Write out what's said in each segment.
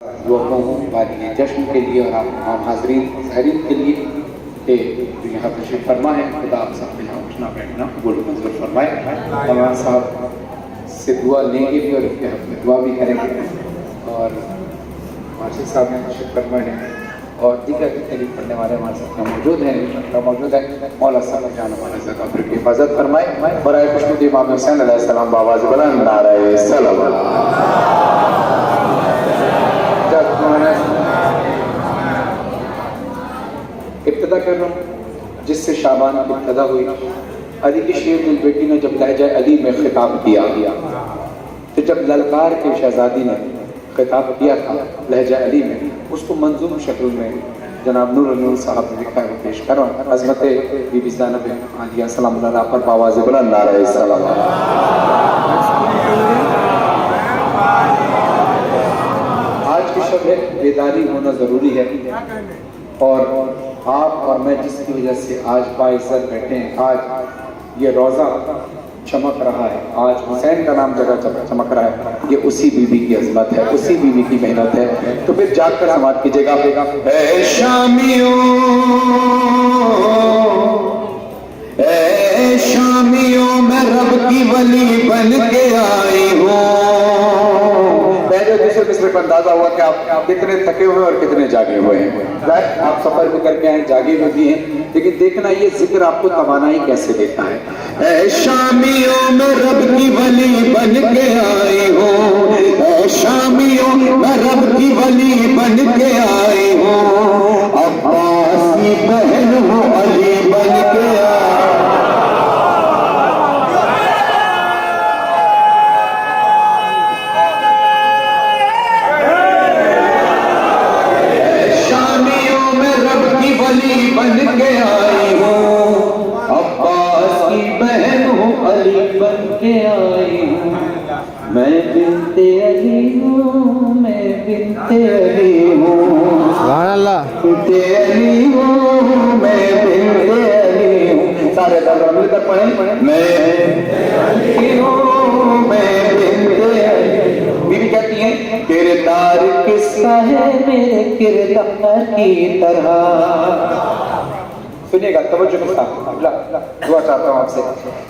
वाली जश्न के लिए और आप हाजरीन ज़ाहिरीन के लिए कि जो यहाँ तशरीफ़ फरमा है, खुदा आप सब के यहाँ उठना बैठना कबूल मंजूर फरमाए। मौलाना साहब से दुआ लेंगे भी और उनके हक़ में दुआ भी करेंगे और मार्शल साहब ने तशरीफ़ फरमा है और दीगर भी तरीक़ पढ़ने वाले हमारे साथ मौजूद हैं, मौजूद है। मौला साहब जान हमारे साथ आप की हिफाजत फरमाए। बराए खुशनुद इमाम हुसैन अलैहिस्सलाम बावाज़ बुलंद नारे सलावत। इब्तिदा कर रहा हूँ जिससे शाबान की इब्तिदा हुई। अली की शेर दिल बेटी ने जब लहजा अली में खिताब किया तो जब ललकार के शहजादी ने खिताब किया था लहजा अली में, उसको मंजूम शक्ल में जनाब नूर साहब ने लिखा है, पेश करो। अज़मत बीबी ज़ैनब आलिया सलाम अलैहा पर बावाज़ बुलंद नारे सलावत। आज की शब बेदारी होना ज़रूरी है और आप और मैं जिसकी वजह से आज बाइज़्ज़त बैठे हैं, आज ये रोज़ा चमक रहा है, आज हुसैन का नाम जगह चमक रहा है, ये उसी बीबी की अज़मत है, उसी बीबी की मेहनत है। तो फिर जाग कर समाप्त कीजिएगा। ऐ शामियों, ऐ शामियों, मैं रब की वली बन के आई हूँ। दूसरे पर अंदाजा हुआ कि आप कितने थके हुए और कितने जागे हुए हैं। आप सफर भी करके आए, जागे हुए भी हैं, लेकिन देखना ये जिक्र आपको तवानाई कैसे देता है। ऐ शामियों, मैं रब की वली बन के आई हूँ। ऐ शामियों, मैं रब की वली बन के आई हूँ। अब्बास की बहन हूँ, अली बन के आई। बन के आई हूँ, अब्बास की बहन हूँ, अली बन के आई हूँ। मैं बिन्ते अली हूँ, मैं बिन्ते अली हूँ, सुभान अल्लाह। बिन्ते अली हूँ, मैं बिन्ते अली हूँ। सारे दरबार मिलकर पढ़ें। मैं अली हूँ, मैं बिन्ते अली हूँ। बीवी कहती हैं किरदार किसका है मेरे किरदार की तरह। सुनिएगा तवज्जो के साथ, दुआ चाहता हूँ आपसे।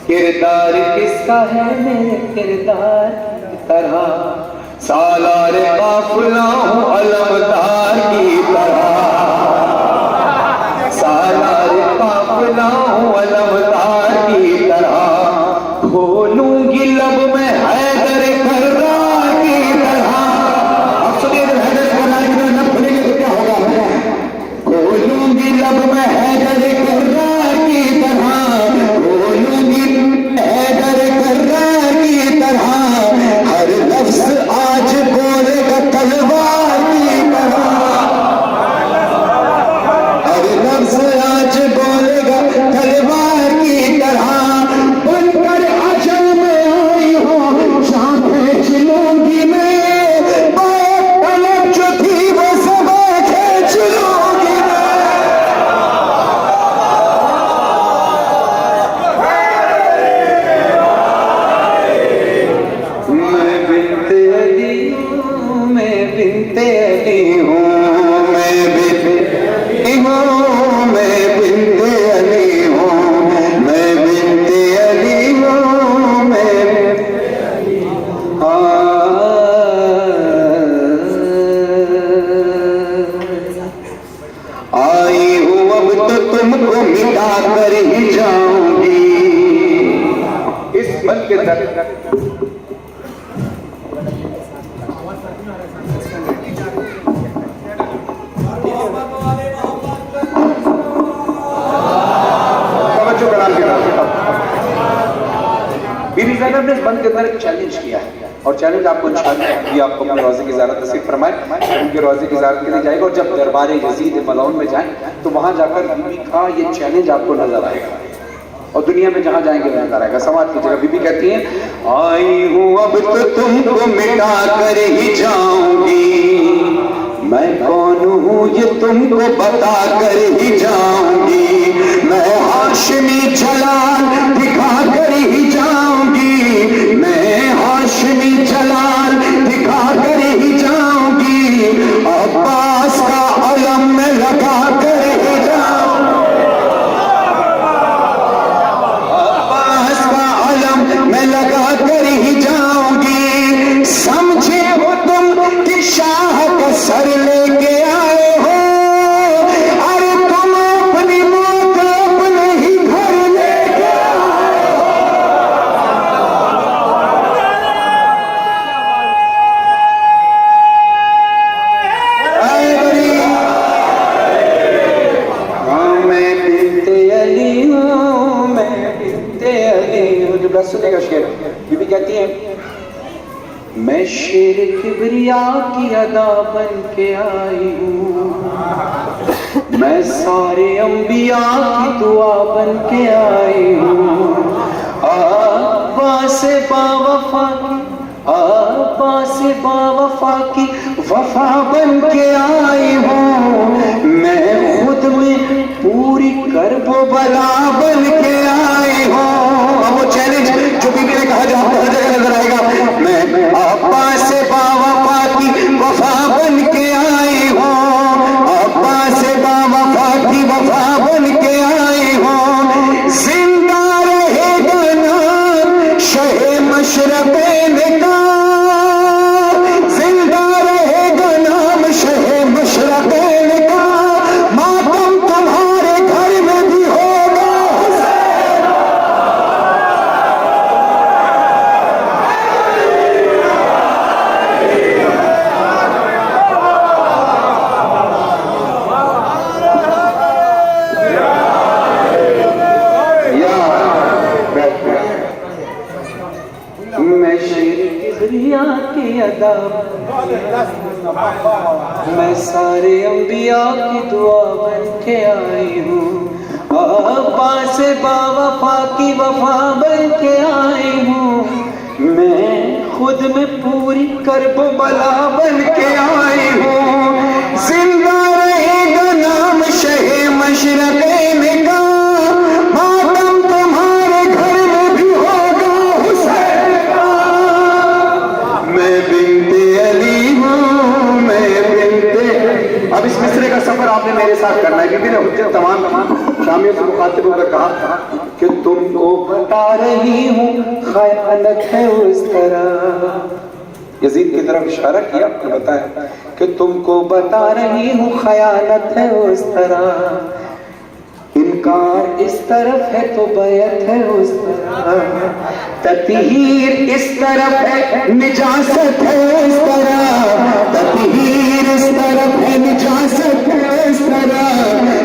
किरदार किसका है मेरे किरदार की तरह, सालार काफिला हूँ अलमदार की तरह, सालार काफिला हूँ अलमदार की तरह। खोलूंगी लब में हैदर कर्रार की तरह। अब सुनिए, हैदर कर्रार की तरह न खुलेंगे तो क्या होगा? खोलूंगी लब में हैदर कर्रार की तरह, खोलूंगी हैदर कर्रार की तरह। हर लफ्ज़ आज बोलेगा तलवार की तरह, हर लफ्ज़ आज बोलेगा तलवार की तरह। बनकर अजल में आई हूँ, शाखें खिलूंगी मैं, तलब जो थी वो सब खींच लूंगी मैं। बिन्ते अली हूँ, मैं बिन्ते अली हूँ, मैं बिन्ते अली हूँ, मैं बिन्ते अली हूँ, मैं बिन्ते अली हूँ, मैं आई हूँ। अब तो तुमको मिटा कर ही जाऊंगी। इस मन के दर्द बीबी ज़ैनब ने इस बंद के अंदर एक चैलेंज किया है और चैलेंज आपको इंशाअल्लाह आपको अपने रोज़े की ज़ियारत नसीब फरमाए, उनके रोज़े की ज़ियारत के लिए जाएगा और जब दरबार यज़ीद मलऊन में जाएं तो वहां जाकर बीबी का ये चैलेंज आपको नजर आएगा और दुनिया में जहां जाएंगे नजर आएगा। समाप्त कीजिएगा। बीबी कहती हैं आई हूँ अब तो तुमको मिटा कर ही जाऊंगी, मैं कौन हूँ ये तुमको बता कर ही जाऊंगी, मैं हाशमी जलाल दिखा कर ही जाऊंगी, मैं हाशमी जलाल दिखा कर ही जाऊंगी। अब्बास का अलम में लगा कर ही जाऊं, अब्बास का अलम में लगा कर ही जाऊंगी। समझे हो तुम कि शाह का सर लेके आए हो, अरे तुम अपनी मौत अपने ही घर लेके आए। हाँ मैं बिन्ते अली हूँ, मैं बिन्ते अली हूँ। जो बस सुनेगा शेर, ये भी कहती है मैं शेर किबरिया की अदा बन के आई हूँ, मैं सारे अंबिया की दुआ बन के आई हूँ। अब्बास बावफा की, अब्बास बावफा की वफा बन के आई हूँ, मैं खुद में पूरी करबो बला बन के आई हूँ। अब वो चैलेंज जो बीबी ने कहा, जो आपको हर जगह नजर आएगा, मैं अब्बास बावफा की वफा बन के आई हूँ, अब्बास बावफा की वफा बन के आई हूँ। जिंदा रहेगा नाम शहे मशरक़ैन का, जिंदा रहेगा नाम शहे मशरक़ैन का, मातम तुम्हारे घर में भी होगा। मैं शेर किबरिया की अदा, मैं सारे अंबिया की दुआ बन के आई हूँ, अब्बास बावफा की वफा बन के आई हूँ, मैं खुद में पूरी करबो बला बन के आई हूँ। जिंदा रहेगा नाम शहे मशरक़ैन का, मातम तुम्हारे घर में भी होगा हुसैन का। मैं बिन्ते अली हूँ, मैं बिन्ते। अब इस मिसरे का सफर आपने मेरे साथ करना है। बीबी ने हुज्जत तमाम शामियों से मुखातिब होकर कहा कि तुमको बता रही हूँ खयानत है उस तरह। यजीद की तरफ इशारा किया, आपने बताया कि तुमको बता रही हूँ खयानत है उस तरह, इनकार इस तरफ है तो बैत है उस तरह, तत्हीर इस तरफ है निजासत है इस तरह, तत्हीर इस तरफ है निजासत है इस तरह,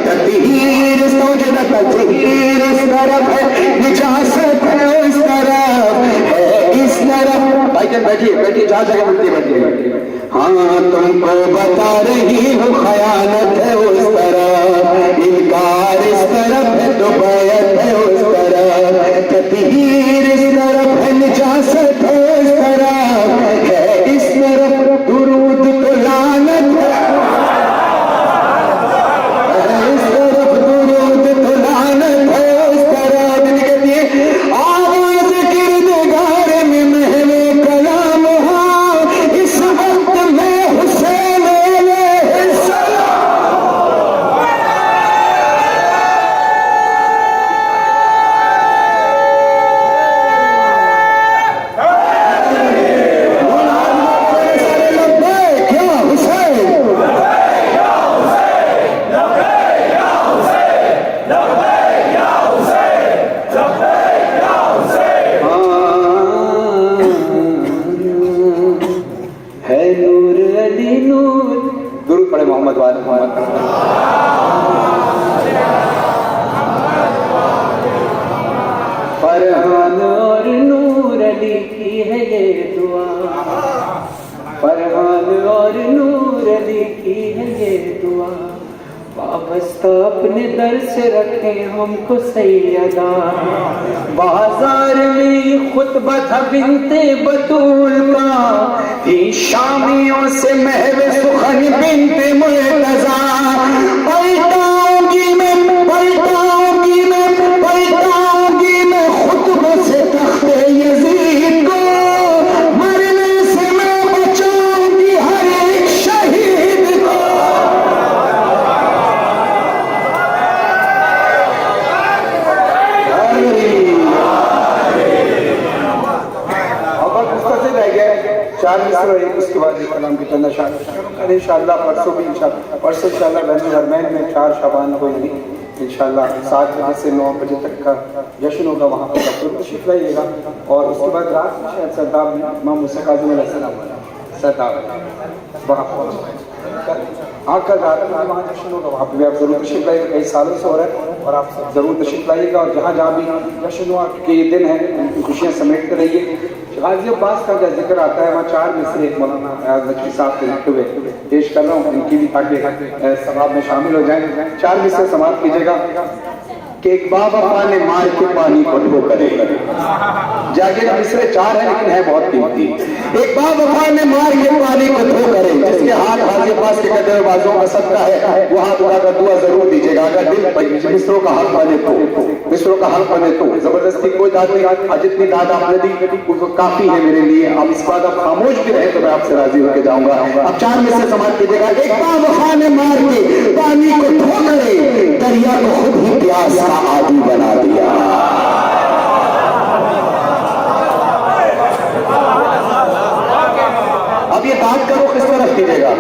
तत्हीर इस तरफ है निजासत है इस तरह, है इस तरफ। भाई जान बैठिए बैठिए, जहाँ जगह मिलती है बैठिए। हाँ तुमको बता रही हूँ खयानत है उस तरह, इनकार इस तरफ है तो बैत है उस तरह, तत्हीर इस तरफ है निजासत है इस तरह, है इस तरफ दुरूद तो लानत है इस तरफ, दुरूद तो लानत है इस तरह। कहती है आवाज किरदगार में महले कलाम हो, इस वक्त में हुसैन अलैहिस्सलाम। है नूर अली नूर, दुरूद पढ़े मोहम्मद वाले मोहम्मद। फरहान और नूर अली की है ये दुआ, फरहान और नूर अली की है ये दुआ, वाबस्ता अपने दर से रखे हमको सैयदा। बाजार में खुतबा था बिनते बतूल का, थी शामियों से महवे सुखन बिनते मुर्तजा। पलटाऊंगी मैं पलटाऊंगी मैं पलटाऊंगी मैं खुतबों से तख्ते यजीद को, मरने से मैं बचाऊंगी हर एक शहीद। कल इंशाअल्लाह, परसों भी इंशाअल्लाह, परसों इंशाअल्लाह बहन हरमैन में 4 शाबान को भी इंशाअल्लाह 7 बजे से 9 बजे तक का जश्न होगा, वहाँ पर आप लोग तशरीफ लाइएगा। और उसके बाद रात में शायद सरदार इमाम मूसा काज़िम अलैहिस्सलाम सरदार वहाँ पर कल रात में वहाँ जश्न होगा, वहाँ पर भी आप ज़रूर तशरीफ लाइएगा। कई सालों से हो रहा है और आप सब ज़रूर तशरीफ लाइएगा। और जहाँ जहाँ भी जश्न हुआ के ये दिन है, उनकी खुशियाँ समेटते रहिए। गाजी अब्बास का जब जिक्र आता है वहाँ 4 मिसरे मौलाना अयाज नकवी साहब के लिखे हुए पेश कर रहा हूँ, इनकी भी ताकि सवाब में शामिल हो जाए। 4 मिसरे समाप्त कीजिएगा कि एक बाबा ने मार के पानी को ठो करे। जागे मिसरे 4 है लेकिन है बहुत कीमती। एक बाबा ने मार के पानी को ठो करे, जिसके हाथ हाजी अब्बास के कदर बाजों का सदका है, वो हाथ उठाकर दुआ जरूर दीजिएगा। अगर दिल मिसरों का हक बने तो, मिसरों का हक बने तो जबरदस्ती कोई दाद नहीं, जितनी दाद आपने दी वो काफी है मेरे लिए। अब इस बात आप खामोश भी रहे तो मैं आपसे राजी होकर जाऊंगा। अब 4 मिसरे समाप्त कीजिएगा। एक बाबा ने मार के पानी को ठो करे, दरिया को खुद ही प्यास का आदि बना दिया। अब ये बात करो किस तरफ कीजिएगा।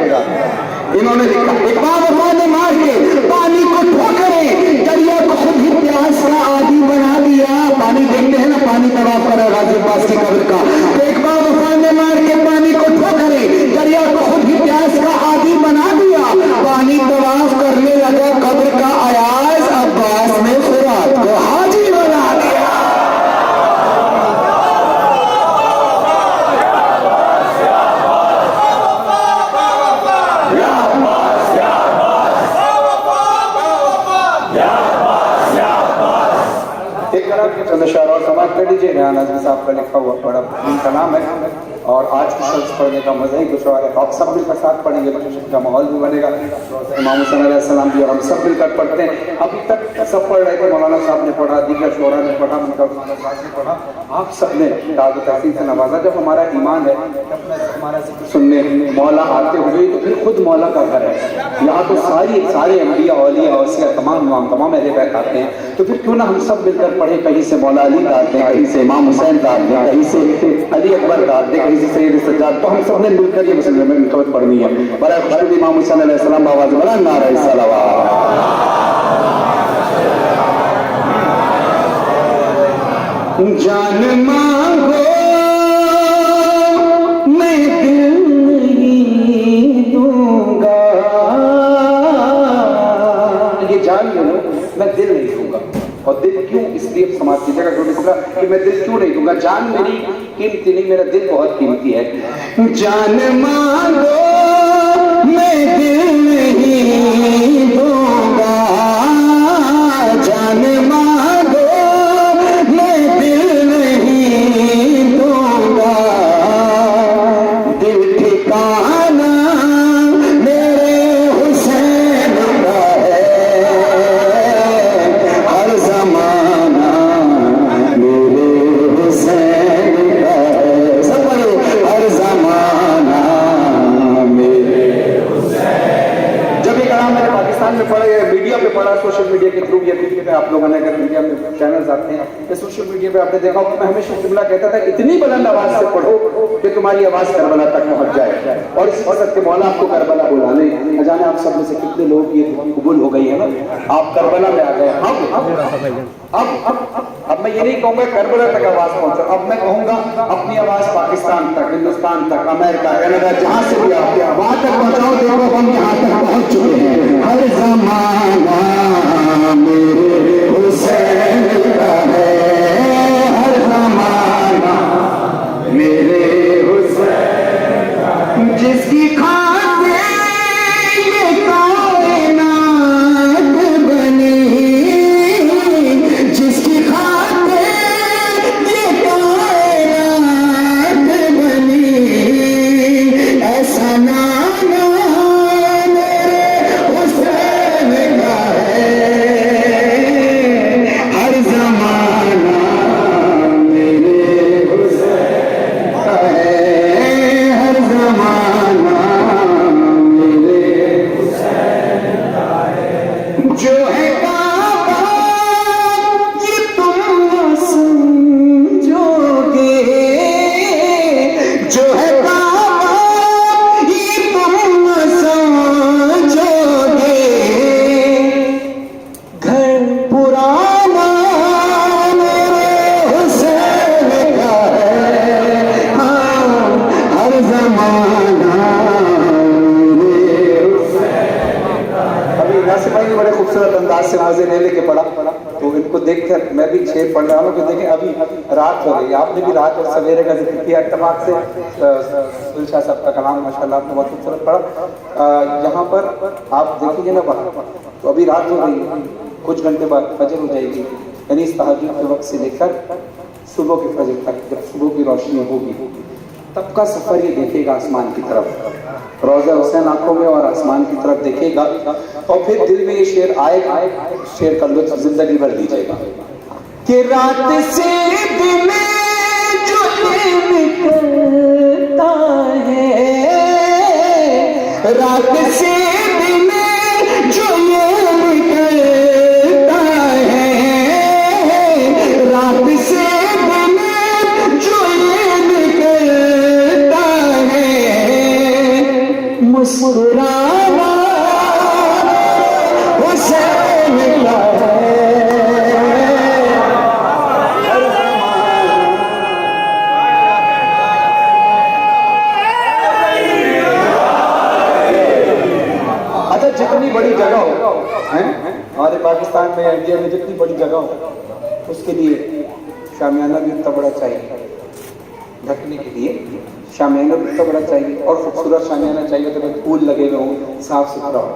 इन्होंने लिखा एक बाबा ने मार के पानी को ठो करे, दरिया को खुद ही प्यास का आदि बना दिया। पानी देखते हैं ना, पानी तवाफ कर राजी पास की कब्र का। एक बाबा ने मार के पानी को ठो करे, दरिया को खुद ही प्यास का आदि बना दिया। पानी तवाफ करने लगा कब्र का अयाज अब्बास ने फुरात को हाजी बना दिया। एक तरफ चंद शायर और समाज कर लीजिए। रेहान आज़मी साहब का लिखा हुआ बड़ा इनका नाम है और आज की शख्स पढ़ने का मजा ही कुछ और है। आप सब मिलकर साथ पढ़ेंगे तो का माहौल भी बनेगा। इमाम हुसैन अलैहिस्सलाम भी और हम सब मिलकर पढ़ते हैं। अभी तक सब पढ़ रहे थे, मौलाना साहब ने पढ़ा, दीगर शोरा ने पढ़ा, उनका ने पढ़ा, आप सब ने दाद तहसीन से नवाजा। जब हमारा ईमान है, हमारा सुनने मौला आते हुए तो फिर खुद मौला का घर है। यहाँ तो सारे अम्बिया औलिया औसिया तमाम अहले बैत आते हैं, तो फिर क्यों ना हम सब मिलकर पढ़े। कहीं से मौला अली दाद दें, कहीं से इमाम हुसैन दाद दें, कहीं से अली अकबर दाद दें, कहीं से सैयद सज्जाद। तो हम सब ने मिलकर ये मुस्लिम में मिलकर पढ़नी है। बड़ा खुशबू इमाम हुसैन अलैहिस्सलाम आवाज बड़ा नारा सलावत। जान मांगो मैं दिल नहीं दूंगा, ये जान लो मैं दिल नहीं दूंगा। और दिल क्यों, इसलिए समाज की जगह जो मिसरा कि मैं दिल क्यों नहीं दूंगा। जान मेरी कीमती नहीं, मेरा दिल बहुत कीमती है। जान मांगो मैं दिल नहीं दूंगा, जान मांगो मैं दिल नहीं दूंगा। दिल ठिकाना मेरे हुसैन का है, हर जमाना मेरे हुसैन का है। सब बोलो हर जमाना मेरे हुसैन। जब ये कलाम मैंने पाकिस्तान में पढ़ा, मीडिया पे पढ़ा, सोशल मीडिया के थ्रू, या मीडिया पे आप लोगों ने अगर मीडिया में चैनल्स आते हैं या सोशल मीडिया पे आपने देखा, मैं हमेशा किबला कहता था इतनी बुलंद आवाज से पढ़ो कि तुम्हारी आवाज करबला तक पहुंच जाए। और इस वक्त के मौला आपको करबला बुलाने, न जाने आप सब में से कितने लोग ये कबूल हो गई है ना, आप करबला में आ गए। अब मैं ये नहीं कहूंगा करबला तक आवाज पहुंचा, अब मैं कहूंगा अपनी आवाज पाकिस्तान तक, हिंदुस्तान तक, अमेरिका, कनाडा, जहां से भी आप वहां तक पहुंचाओ। देखो हम यहाँ तक पहुंच चुके हैं। हर जमाना मेरे हुसैन का है, हर जमाना मेरे हुसैन का। जिसकी खातिर ये कायनात बनी, जिसकी खातिर ये कायनात बनी, ऐसा नाना यासिर भाई ने बड़े खूबसूरत अंदाज से नाज़े ने लेके पढ़ा, तो इनको देखकर मैं भी शेर पढ़ रहा हूँ कि देखें अभी रात हो गई, आपने भी रात और सवेरे का जिक्र किया इत्तेफाक से। सुहेल शाह साहब का कलाम माशाल्लाह आपने बहुत खूबसूरत पढ़ा। यहाँ पर आप देखेंगे ना वहाँ, तो अभी रात हो गई है, कुछ घंटे बाद फजर हो जाएगी, यानी इस तहज्जुद के वक्त से लेकर सुबह के फजर तक, जब सुबह की रोशनी होगी तब का सफर ये देखेगा आसमान की तरफ, रोज़ा हुसैन आंखों में और आसमान की तरफ देखेगा, और फिर दिल में ये शेर आएगा, शेर का लुत्फ जिंदगी भर लीजिएगा कि रात से दिन जो निकलता है, रात से दिन जो ये निकलता है, रात से दिन जो ये निकलता है, मुस्कुराना हुसैन का है। जितनी बड़ी जगह हो हमारे पाकिस्तान में, इंडिया में जितनी बड़ी जगह हो, उसके लिए शामियाना भी उतना बड़ा चाहिए, ढकने के लिए शामियाना भी उतना बड़ा चाहिए, और खूबसूरत शामियाना चाहिए तो फूल लगे हुए हो, साफ सुथरा हो।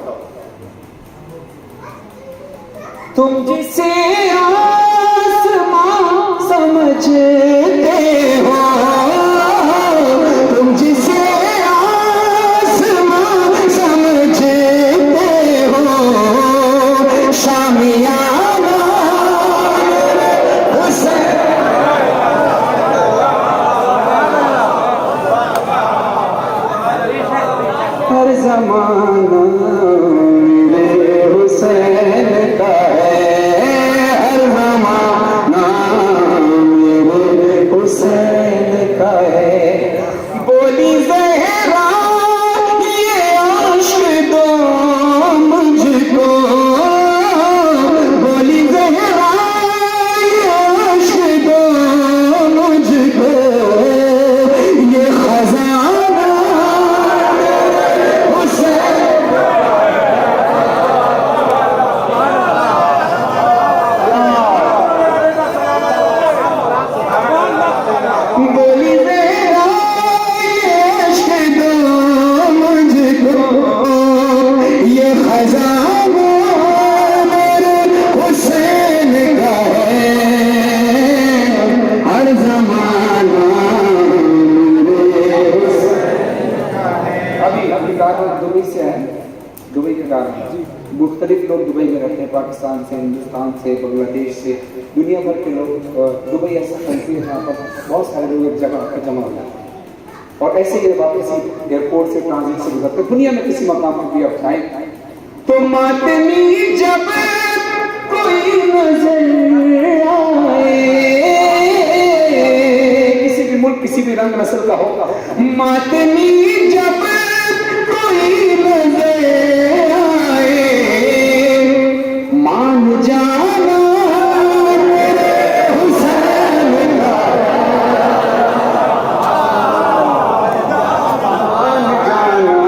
तुम जिसे आसमां समझते हो, तुम जिसे शामियाना हुसैन, हर ज़माना मेरे हुसैन का है, हर ज़माना मेरे हुसैन का है। बोली ज़हरा ये आशिक़ दो मुझको, दुबई के कारण मुख्तलिफ लोग दुबई में रहते हैं, पाकिस्तान से, हिंदुस्तान से, बांग्लादेश से, दुनिया भर के लोग। दुबई ऐसा कंट्री है जहाँ पर बहुत सारे लोग एक जगह पर जमा हो जाते हैं, और ऐसे ही वापस एयरपोर्ट से ट्रांजिट से गुजरते हैं। दुनिया में किसी मकाम पर भी आप जाएं तो मातमी जब कोई नजर आए, किसी भी मुल्क किसी भी रंग नस्ल का होगा, मातमी जब कोई नजर आए, मान जाना मेरे हुसैन का, मान जाना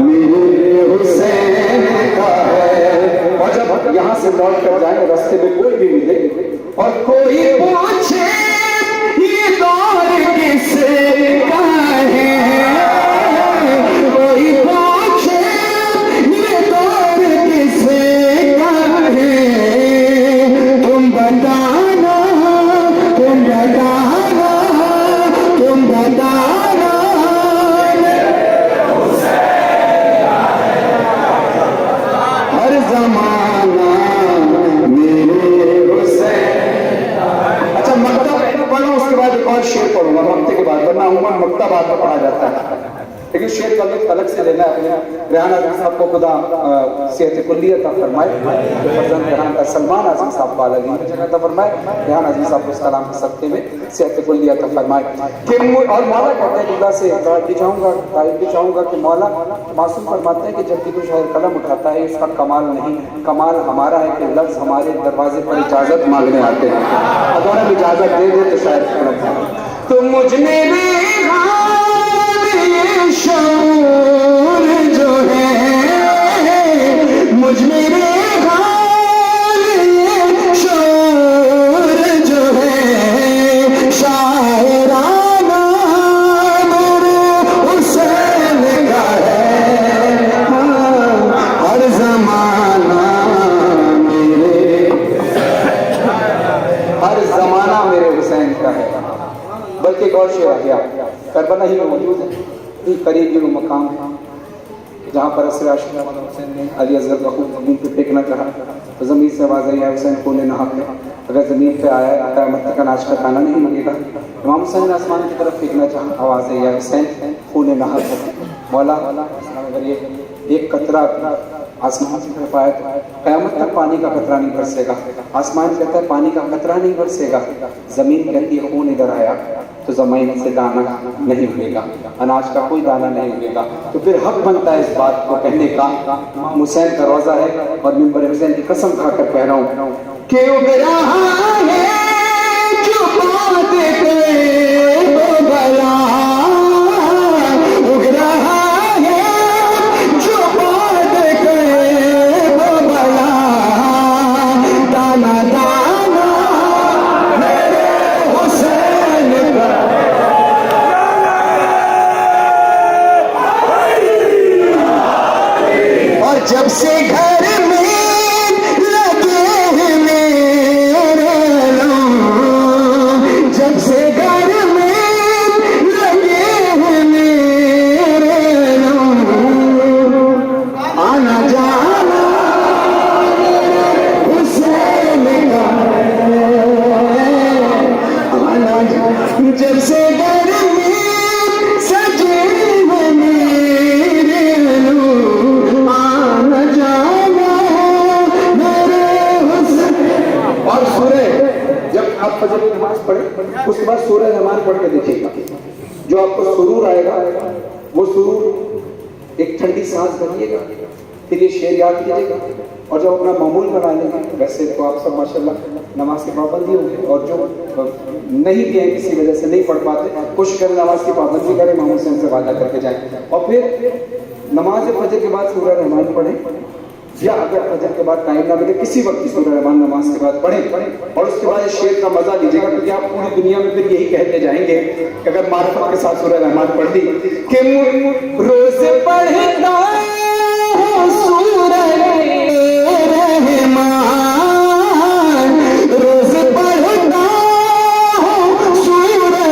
मेरे हुसैन का है। और जब यहाँ से लौट कर जाए, रास्ते में कोई भी मिले और कोई पूछे ये दौर किसका है, कोई पूछे ये दौर किसका है, तुम बताना, तुम बताना, तुम बताना, हर जमाना मेरे हुसैन। अच्छा, मक्ता पढ़ो, उसके बाद एक और शेर पढ़ूंगा मक्ते के बाद, वरना उम्र मक्ता बाद में पढ़ा जाता है, लेकिन शेर का लुत्फ अलग से लेना है। रेहान आज़मी साहब को खुदा सेहत कुल्ली अता फरमाए, फर्जंद रेहान का सलमान आज़मी साहब वाला जगह अता फरमाए, रेहान आज़मी साहब को सलाम के सदक़े में सेहत कुल्ली अता फरमाए। और मौला कहते हैं, खुदा से भी चाहूँगा, तारीफ भी चाहूँगा कि मौला मासूम फरमाते हैं कि जब भी कोई शायर कलम उठाता है, इसका कमाल नहीं, कमाल हमारा है कि लफ्ज़ हमारे दरवाजे पर इजाज़त मांगने आते हैं, अगर हम इजाज़त दे दे तो शायद कलम। तो मुझ में शऊर जो है, मुझ में एक और शेर आ गया, करबला ही में मौजूद है, करीब जो मकाम है जहाँ पर असर आशिक़ हुसैन ने अली असगर का खून ज़मीन पे फेंकना चाहा तो ज़मीन से आवाज़ आई है हुसैन खून नहाक है, अगर ज़मीन पे आया क़यामत तक अनाज का खाना नहीं मांगेगा। इमाम हुसैन ने आसमान की तरफ फेंकना चाहा, आवाज़ आई है हुसैन खून नहाक है। मौला अगर ये एक कतरा आसमान की तरफ आया तो क़यामत तक पानी का कतरा नहीं बरसेगा। आसमान कहता है पानी का कतरा नहीं बरसेगा, ज़मीन कहती है खून इधर आया तो ज़मीन से दाना नहीं उगेगा, अनाज का कोई दाना नहीं उगेगा। तो फिर हक बनता है इस बात को कहने का। इमाम हुसैन का रोज़ा है और मिंबर हुसैन की कसम खाकर कह रहा हूँ कि उग रहा है जो बात पे भला, उग रहा है जो बात पे भला, दाना दाना मेरे हुसैन का। और जब से घर में लगे हैं मेरे लोग, जब से घर में लगे हैं मेरे लोग, आना जाना हुसैन का, आना जाना जब से घर में सजे हैं मेरे लोग, आना जाना मेरे हुसैन। और सूरह जब आप फजर की नमाज पढ़े उसके बाद सूरह रहमान पढ़ के देखिएगा, जो आपको सुरूर आएगा वो सुरूर एक ठंडी सांस भरिएगा, फिर ये शेर याद कीजिएगा और जब अपना मामूल बना लेंगे। वैसे तो आप सब माशाल्लाह नमाज की पाबंदी होगी और जो नहीं भी है किसी वजह से नहीं पढ़ पाते, कोशिश करें नमाज की पाबंदी करें, मामूल से उनसे वादा करके जाएं और फिर नमाज फजर के बाद सूरह रहमान पढ़ें, या अगर फजर के बाद टाइम ना मिले किसी वक्त सूरह रहमान नमाज के बाद पढ़ें और उसके बाद इस शेर का मजा लीजिएगा, क्योंकि आप पूरी दुनिया में फिर यही कहते जाएंगे कि अगर मार्फत के साथ सूरह रहमान पढ़ दी कि रोज पढ़ता हूं सूरह रहमान, रोज पढ़ता हूं सूरह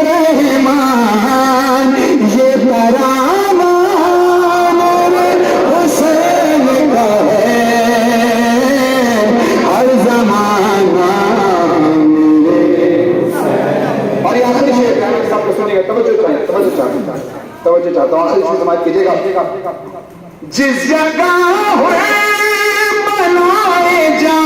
रहमान, ये तराना हुसैन का है हर ज़माना मेरे। और ये आखिरी शेर है, सबको सुनिएगा, तवज्जो चाहता हूँ, आखिरी शेर समाप्त कीजिएगा। जिस जगह हुए बनाए जा